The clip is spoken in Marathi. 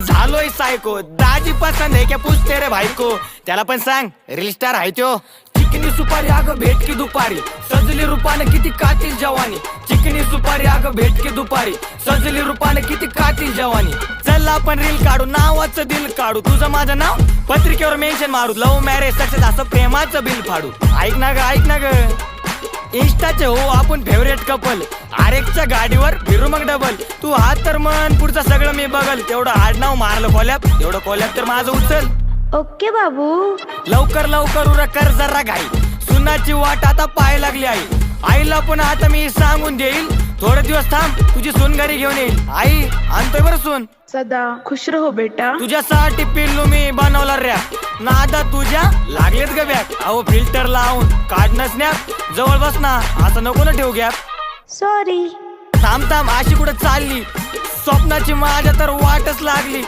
झालोय सायको, दाजी पसंद है क्या पूछते रे भाई को. त्याला पण सांग रील स्टार आहे त्यो. चिकनी सुपारी अगं भेट की दुपारी, सजली रूपाने किती कातील जवानी. चिकनी सुपारी अगं भेट की दुपारी, सजली रूपाने किती कातील जवानी. चल आपण रील काढू, नावाचं दिल काढू, तुझं माझं नाव पत्रिकेवर मेन्शन मारू. लव्ह मॅरेज सक्सेस असं प्रेमाचं बिल फाडू. ऐक ना ग इंस्टाचे हो आपण फेवरेट कपल. आरेकच्या गाडीवर फिरू मग डबल. तू हात तर मन पुढचं सगळं मी बघल. तेवढं आडनाव मारलं कोल्याप, तेवढं कोल्याप तर माझं उचल. ओके बाबू. लवकर उरक कर जरा घाई. सुनाची वाट आता पाय लागली आई. आईला पण आता मी सांगून देईल, थोडे दिवस थांब तुझी सून घरी घेऊन येईल. आई आणतोय बरं सून. सदा खुश रहो बेटा. तुझ्यासाठी पिल्लू मी बनवला रॅप. नादा तुझ्या लागलेत ग बॅग. अहो फिल्टर लावून काढणं स्नॅप. जवळ बस ना, असं नको ना ठेवू गॅप. सॉरी. थांब अशी कुठं चालली, स्वप्नाची माझ्या तर वाटच लागली.